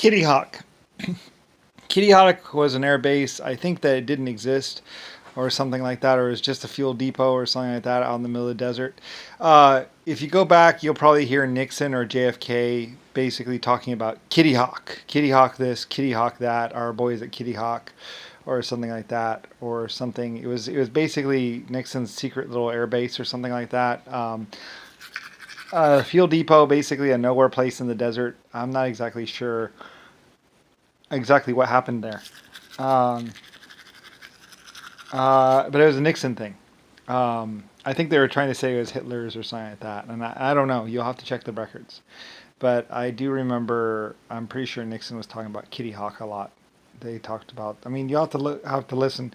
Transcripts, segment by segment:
Kitty Hock. Kitty Hock was an air base. I think that it didn't exist or something like that, or it was just a fuel depot or something like that out in the middle of the desert. If you go back, you'll probably hear Nixon or JFK basically talking about Kitty Hock. Kitty Hock this, Kitty Hock that, our boys at Kitty Hock, or something like that, or something. It was basically Nixon's secret little air base or something like that. Fuel depot, basically a nowhere place in the desert. I'm not exactly sure exactly what happened there. Um, but it was a Nixon thing. I think they were trying to say it was Hitler's or something like that, and I don't know. You'll have to check the records. But I do remember. I'm pretty sure Nixon was talking about Kitty Hawk a lot. They talked about. I mean, you have to listen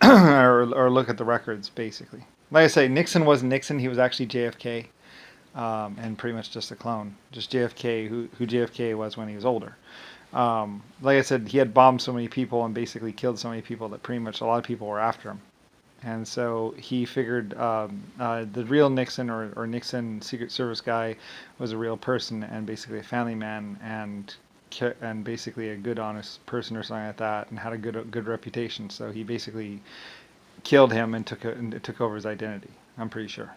or look at the records basically. Like I say, Nixon wasn't Nixon. He was actually JFK, and pretty much just a clone. Just JFK, who JFK was when he was older. Like I said, he had bombed so many people and basically killed so many people that pretty much a lot of people were after him. And so he figured the real Nixon or Nixon Secret Service guy was a real person and basically a family man and basically a good, honest person or something like that, and had a good reputation. So he basically killed him and took over his identity. I'm pretty sure,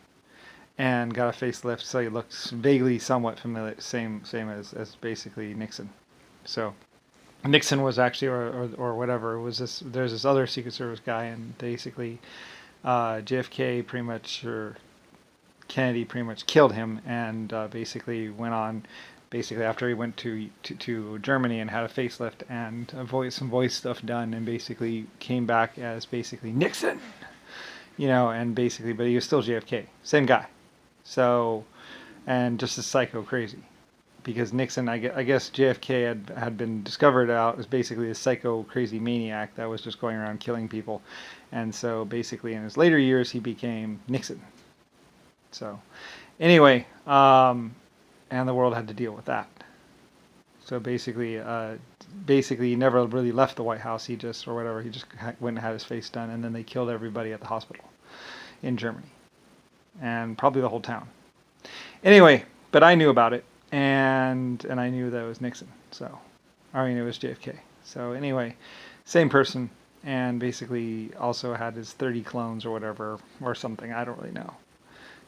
and got a facelift so he looks vaguely somewhat familiar, same as basically Nixon. So Nixon was actually, or whatever, it was this. There's this other Secret Service guy, and basically JFK pretty much, or Kennedy pretty much killed him, and basically went on. Basically, after he went to Germany and had a facelift and some voice stuff done, and basically came back as basically Nixon, and basically, but he was still JFK, same guy. So, and just as psycho crazy. Because Nixon, I guess JFK had been discovered out as basically a psycho crazy maniac that was just going around killing people. And so basically in his later years, he became Nixon. So anyway, and the world had to deal with that. So basically he never really left the White House. He just went and had his face done. And then they killed everybody at the hospital in Germany. And probably the whole town. Anyway, but I knew about it. And I knew that it was Nixon. So, I mean, it was JFK. So anyway, same person, and basically also had his 30 clones or whatever, or something. I don't really know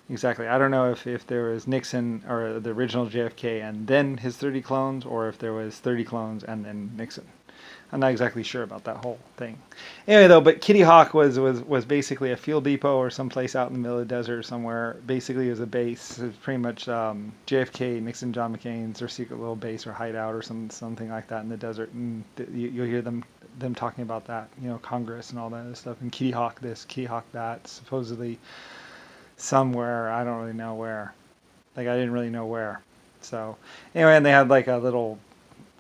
exactly. I don't know if there was Nixon or the original JFK and then his 30 clones, or if there was 30 clones and then Nixon. I'm not exactly sure about that whole thing. Anyway, though, but Kitty Hawk was basically a fuel depot or someplace out in the middle of the desert somewhere. Basically, it was a base. It was pretty much JFK, Nixon, John McCain's, their secret little base or hideout or something like that in the desert. And you'll hear them talking about that, Congress and all that other stuff. And Kitty Hawk this, Kitty Hawk that, supposedly somewhere. I don't really know where. Like, I didn't really know where. So, anyway, and they had like a little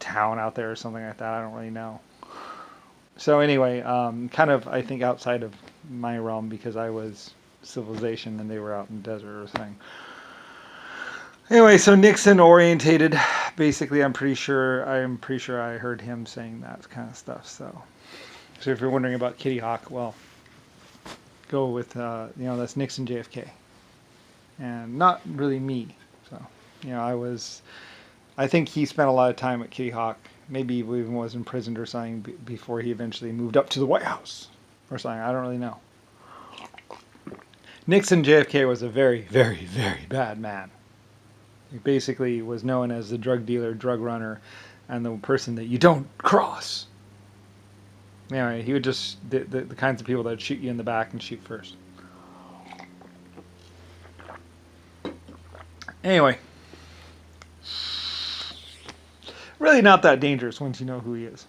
town out there or something like that. I don't really know. So anyway, kind of I think outside of my realm because I was civilization and they were out in the desert or something. Anyway, so Nixon orientated, basically. I'm pretty sure I heard him saying that kind of stuff. So if you're wondering about Kitty Hawk, well, go with that's Nixon JFK, and not really me. So I think he spent a lot of time at Kitty Hawk. Maybe he even was imprisoned or something before he eventually moved up to the White House or something. I don't really know. Nixon JFK was a very, very, very bad man. He basically was known as the drug dealer, drug runner, and the person that you don't cross. Anyway, he would just the kinds of people that would shoot you in the back and shoot first. Anyway. Really not that dangerous once you know who he is.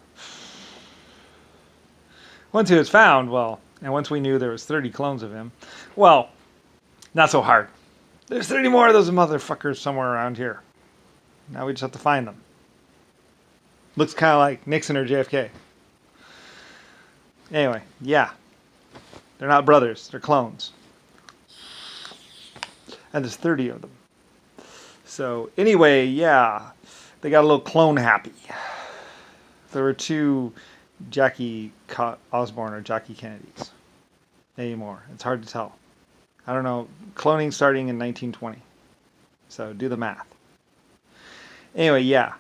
Once he was found, well, and once we knew there was 30 clones of him, well, not so hard. There's 30 more of those motherfuckers somewhere around here. Now we just have to find them. Looks kind of like Nixon or JFK. Anyway, yeah. They're not brothers, they're clones. And there's 30 of them. So, anyway, yeah. They got a little clone happy. There were two Jackie Osborne or Jackie Kennedys anymore. It's hard to tell. I don't know. Cloning starting in 1920. So do the math. Anyway, yeah.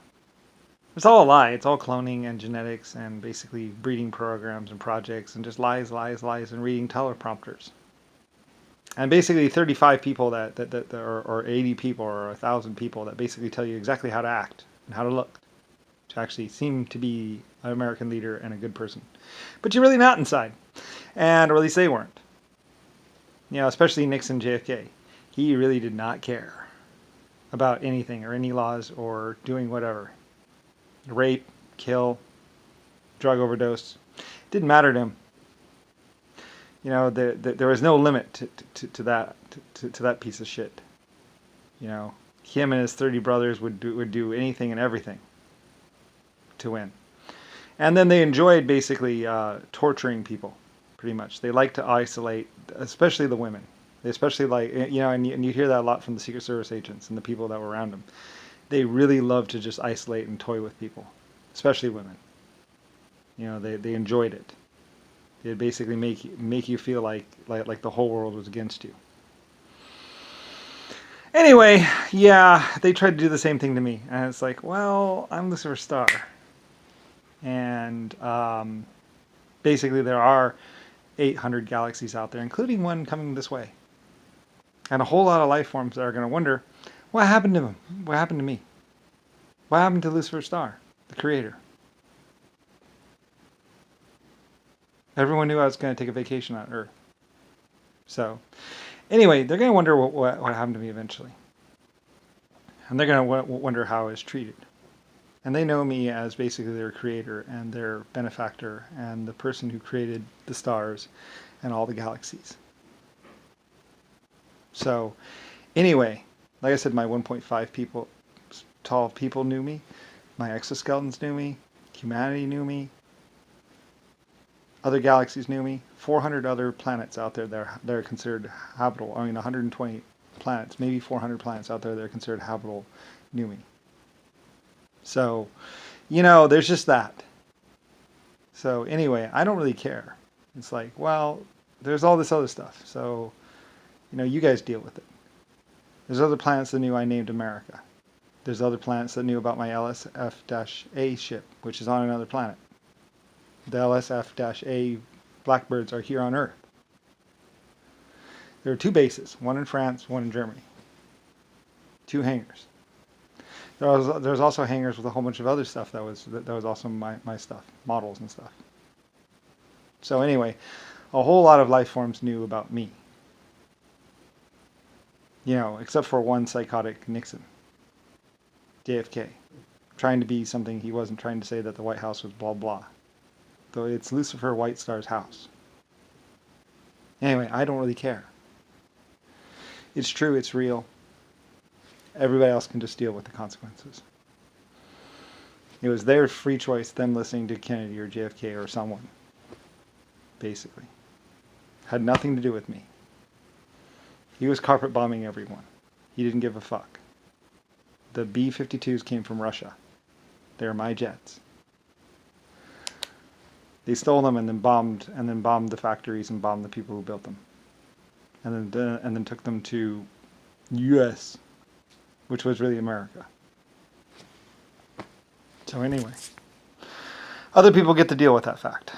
It's all a lie. It's all cloning and genetics and basically breeding programs and projects and just lies, lies, lies, and reading teleprompters. And basically 35 people or 80 people or 1,000 people that basically tell you exactly how to act and how to look to actually seem to be an American leader and a good person. But you're really not inside. And or at least they weren't. Especially Nixon, JFK. He really did not care about anything or any laws or doing whatever. Rape, kill, drug overdose. Didn't matter to him. There was no limit to that piece of shit. Him and his 30 brothers would do anything and everything to win. And then they enjoyed basically torturing people, pretty much. They liked to isolate, especially the women. They especially and you hear that a lot from the Secret Service agents and the people that were around them. They really loved to just isolate and toy with people, especially women. They enjoyed it. They'd basically make you feel like the whole world was against you. Anyway, yeah, they tried to do the same thing to me, and it's like, well, I'm Lucifer Star, and basically there are 800 galaxies out there, including one coming this way, and a whole lot of life forms that are going to wonder, what happened to him? What happened to me? What happened to Lucifer Star, the creator? Everyone knew I was going to take a vacation on Earth. So, anyway, they're going to wonder what happened to me eventually. And they're going to wonder how I was treated. And they know me as basically their creator and their benefactor and the person who created the stars and all the galaxies. So, anyway, like I said, my 1.5 tall people knew me. My exoskeletons knew me. Humanity knew me. Other galaxies knew me. 400 other planets out there that are considered habitable. 120 planets, maybe 400 planets out there that are considered habitable knew me. So, there's just that. So anyway, I don't really care. It's like, well, there's all this other stuff. So, you guys deal with it. There's other planets that knew I named America. There's other planets that knew about my LSF-A ship, which is on another planet. The LSF-A Blackbirds are here on Earth. There are 2 bases, one in France, one in Germany. 2 hangars. There's also hangars with a whole bunch of other stuff that was also my stuff, models and stuff. So anyway, a whole lot of life forms knew about me. Except for one psychotic Nixon, JFK, trying to be something he wasn't, trying to say that the White House was blah blah. Though it's Lucifer White Star's house. Anyway, I don't really care. It's true, it's real. Everybody else can just deal with the consequences. It was their free choice, them listening to Kennedy or JFK or someone. Basically. Had nothing to do with me. He was carpet bombing everyone. He didn't give a fuck. The B-52s came from Russia. They're my jets. They stole them and then bombed the factories and bombed the people who built them, and then took them to U.S., which was really America. So anyway, other people get to deal with that fact.